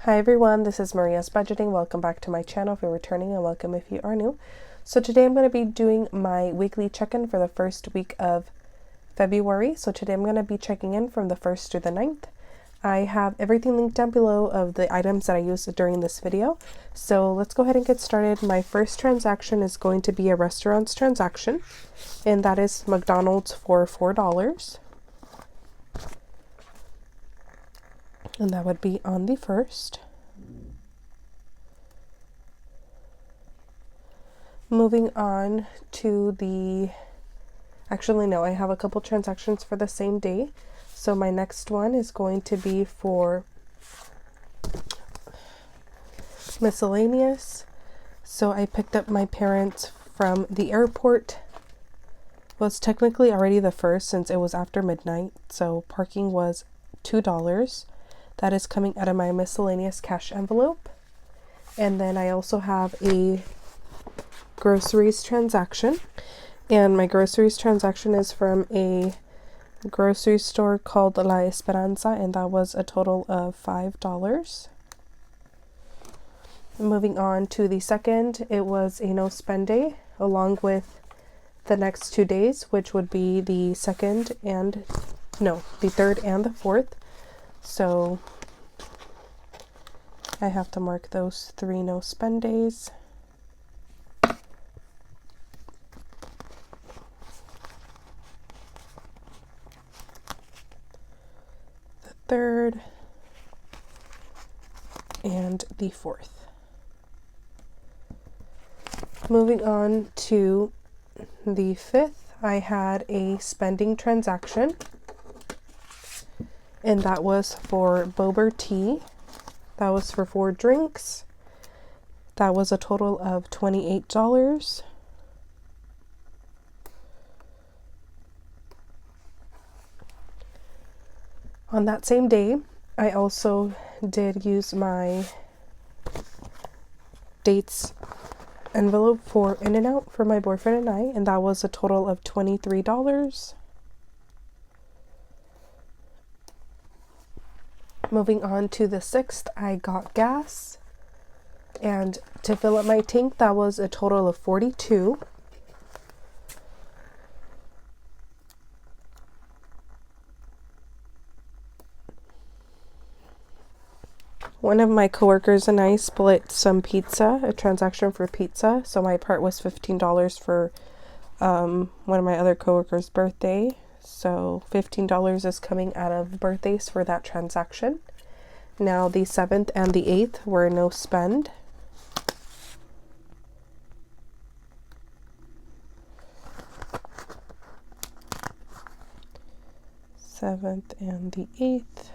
Hi everyone, this is Maria's Budgeting. Welcome back to my channel if you're returning, and welcome if you are new. So today I'm going to be doing my weekly check-in for the first week of February. So today I'm going to be checking in from the 1st to the 9th. I have everything linked down below of the items that I used during this video. So let's go ahead and get started. My first transaction is going to be a restaurants transaction, and that is McDonald's for $4. And that would be on the 1st. Moving on to the, actually no, I have a couple transactions for the same day. So my next one is going to be for miscellaneous. So I picked up my parents from the airport. Well, it's technically already the 1st since it was after midnight. So parking was $2. That is coming out of my miscellaneous cash envelope. And then I also have a groceries transaction. And my groceries transaction is from a grocery store called La Esperanza, and that was a total of $5. Moving on to the 2nd, it was a no spend day along with the next 2 days, which would be the 3rd and the 4th. So I have to mark those 3 no spend days. The 3rd and the 4th. Moving on to the 5th, I had a spending transaction, and that was for Boba Tea. That was for 4 drinks. That was a total of $28. On that same day, I also did use my dates envelope for In-N-Out for my boyfriend and I, and that was a total of $23. Moving on to the 6th, I got gas, and to fill up my tank, that was a total of $42. One of my coworkers and I split some pizza, a transaction for pizza, so my part was $15 for one of my other coworkers' birthday. So $15 is coming out of birthdays for that transaction. Now the 7th and the 8th were no spend. And the 8th.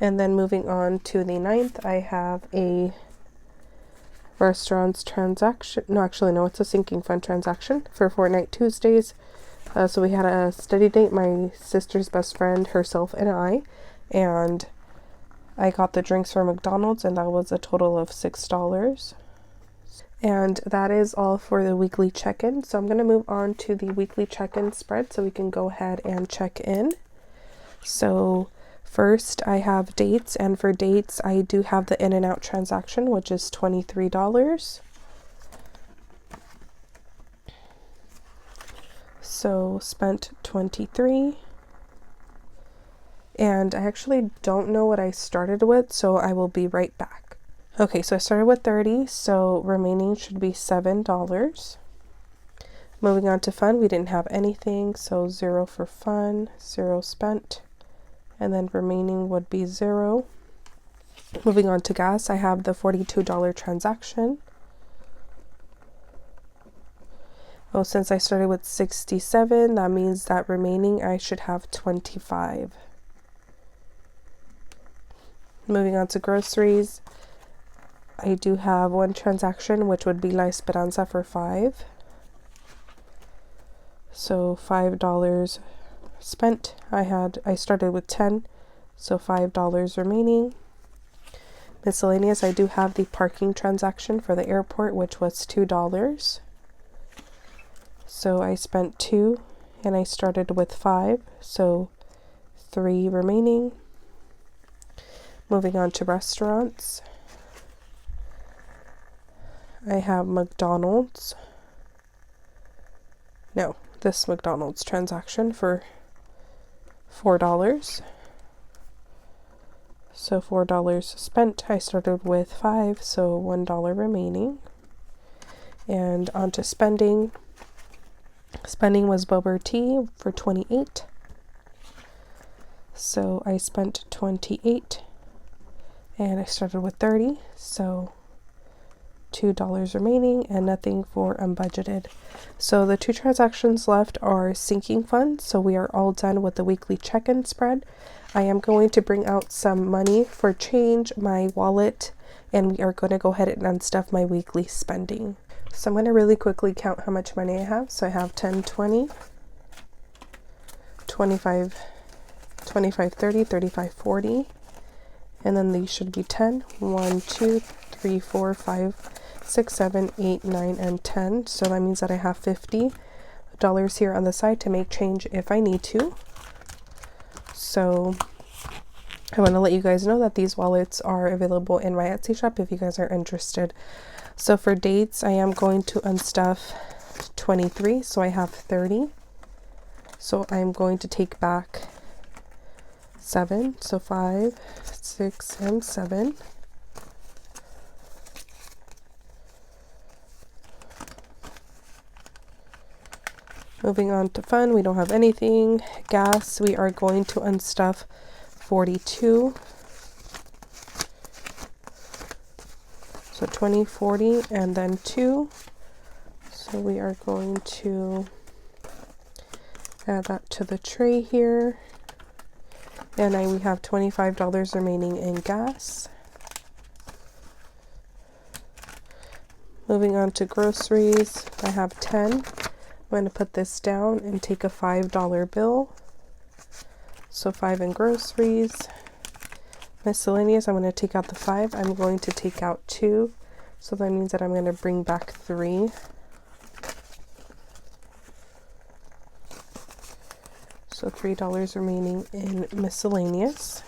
And then moving on to the 9th, I have a restaurants transaction. No, actually, no, it's a sinking fund transaction for Fortnite Tuesdays. So we had a study date, my sister's best friend, herself, and I. And I got the drinks from McDonald's, and that was a total of $6. And that is all for the weekly check-in. So I'm going to move on to the weekly check-in spread so we can go ahead and check in. So first I have dates, and for dates I do have the In-N-Out transaction, which is $23. So spent 23. And I actually don't know what I started with, so I will be right back. Okay, so I started with 30, so remaining should be $7. Moving on to fun, we didn't have anything, so 0 for fun, 0 spent, and then remaining would be 0. Moving on to gas, I have the $42 transaction. Oh, since I started with 67, that means that remaining I should have 25. Moving on to groceries, I do have one transaction, which would be La Esperanza for 5. So $5 spent. I started with 10, so $5 remaining. Miscellaneous, I do have the parking transaction for the airport, which was $2. So I spent 2, and I started with 5, so 3 remaining. Moving on to restaurants, I have McDonald's. No, this McDonald's transaction for $4. So $4 spent. I started with 5, so $1 remaining. And on to spending. Spending was boba tea for 28. So I spent 28 and I started with 30, so $2 remaining and nothing for unbudgeted. So the 2 transactions left are sinking funds, so we are all done with the weekly check-in spread. I am going to bring out some money for change, my wallet, and we are going to go ahead and unstuff my weekly spending. So I'm going to really quickly count how much money I have. So I have 10, 20, 25, 25, 30, 35, 40, and then these should be 10. 1, 2, 3, 4, 5, 6, 7, 8, 9, and 10. So that means that I have $50 here on the side to make change if I need to. So I want to let you guys know that these wallets are available in my Etsy shop if you guys are interested. So for dates, I am going to unstuff 23, so I have 30. So I'm going to take back 7, so 5, 6, and 7. Moving on to fun, we don't have anything. Gas, we are going to unstuff 42. So 20, 40, and then 2. So we are going to add that to the tray here. And we have $25 remaining in gas. Moving on to groceries, I have 10. I'm going to put this down and take a $5 bill. So 5 in groceries. Miscellaneous, I'm going to take out the 5. I'm going to take out 2. So that means that I'm going to bring back 3. So $3 remaining in miscellaneous.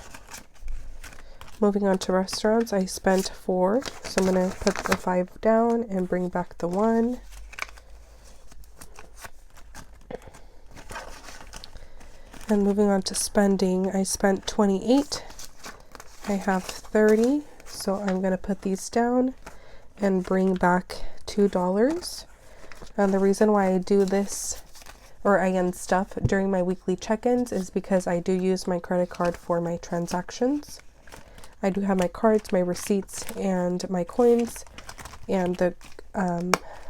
Moving on to restaurants, I spent 4. So I'm going to put the 5 down and bring back the 1. And moving on to spending, I spent 28. I have 30, so I'm going to put these down and bring back $2. And the reason why I do this, or I unstuff during my weekly check-ins, is because I do use my credit card for my transactions. I do have my cards, my receipts, and my coins, and the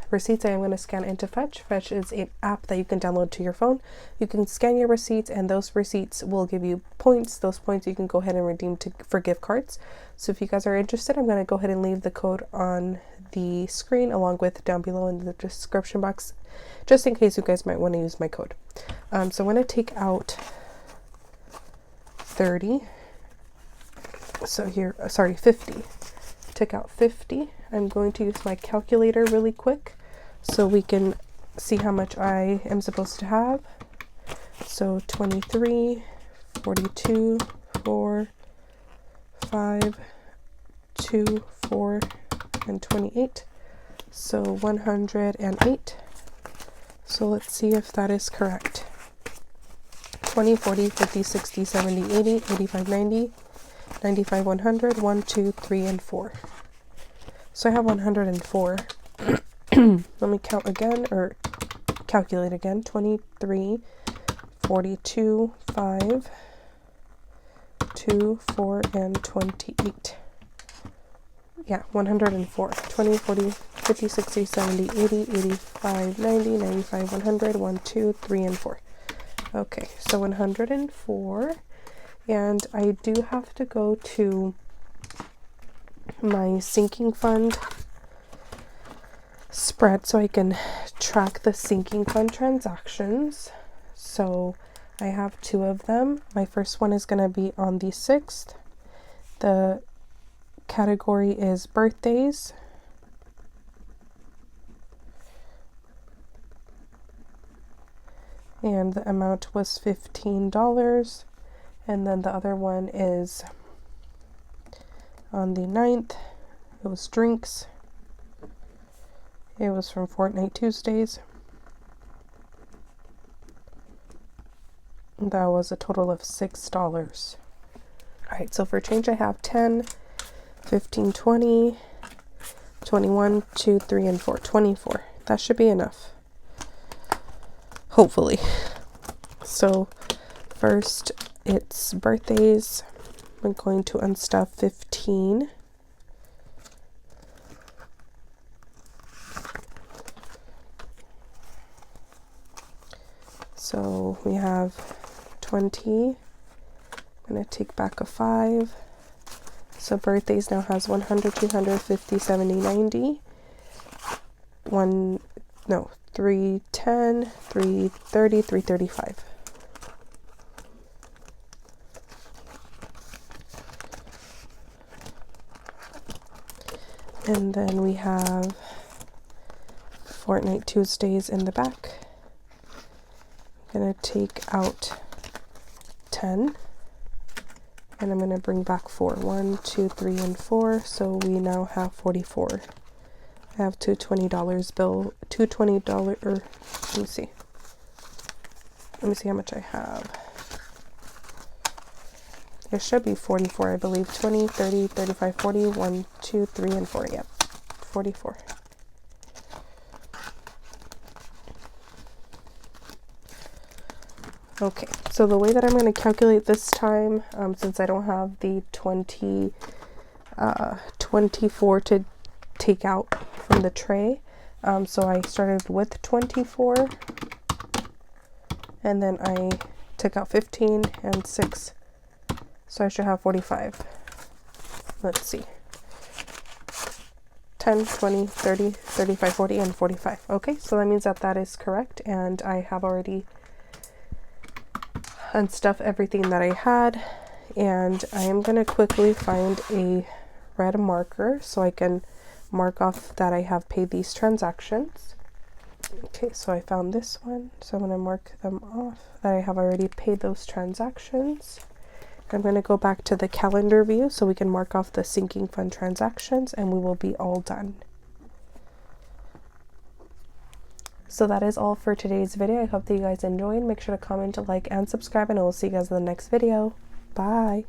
receipts I am going to scan into Fetch. Fetch is an app that you can download to your phone. You can scan your receipts and those receipts will give you points. Those points you can go ahead and redeem for gift cards. So if you guys are interested, I'm going to go ahead and leave the code on the screen along with down below in the description box, just in case you guys might want to use my code. So I'm going to take out 30. So here, sorry, 50. Took out 50. I'm going to use my calculator really quick so we can see how much I am supposed to have. So 23, 42, 4, 5, 2, 4, and 28. So 108. So let's see if that is correct. 20, 40, 50, 60, 70, 80, 85, 90, 95, 100, 1, 2, 3, and 4. So I have 104. Let me count again, or calculate again. 23, 42, 5, 2, 4, and 28. Yeah, 104. 20, 40, 50, 60, 70, 80, 85, 90, 95, 100, 1, 2, 3, and 4. Okay, so 104. And I do have to go to my sinking fund spread so I can track the sinking fund transactions. So I have 2 of them. My first one is going to be on the 6th. The category is birthdays. And the amount was $15. And then the other one is On the 9th, it was drinks. It was from Fortnite Tuesdays. That was a total of $6. Alright, so for change I have 10, 15, 20, 21, 2, 3, and 4. 24. That should be enough. Hopefully. So first it's birthdays. I'm going to unstuff 15. So we have 20. I'm going to take back a 5. So birthdays now has 100, 200, 50, 70, 90. 310, 330, 335. And then we have Fortnite Tuesdays in the back. I'm going to take out 10. And I'm going to bring back 4. 1, 2, 3, and 4. So we now have 44. I have two $20 bill, two $20, or let me see how much I have. It should be 44, I believe. 20, 30, 35, 40, 1, 2, 3, and 4. Yep, 44. Okay, so the way that I'm going to calculate this time, since I don't have the 24 to take out from the tray, so I started with 24, and then I took out 15 and 6, so I should have 45. Let's see. 10, 20, 30, 35, 40, and 45. Okay, so that means that that is correct, and I have already unstuffed everything that I had, and I am going to quickly find a red marker so I can mark off that I have paid these transactions. Okay, so I found this one, so I'm going to mark them off that I have already paid those transactions. I'm going to go back to the calendar view so we can mark off the sinking fund transactions, and we will be all done. So that is all for today's video. I hope that you guys enjoyed. Make sure to comment, like, and subscribe, and I will see you guys in the next video. Bye!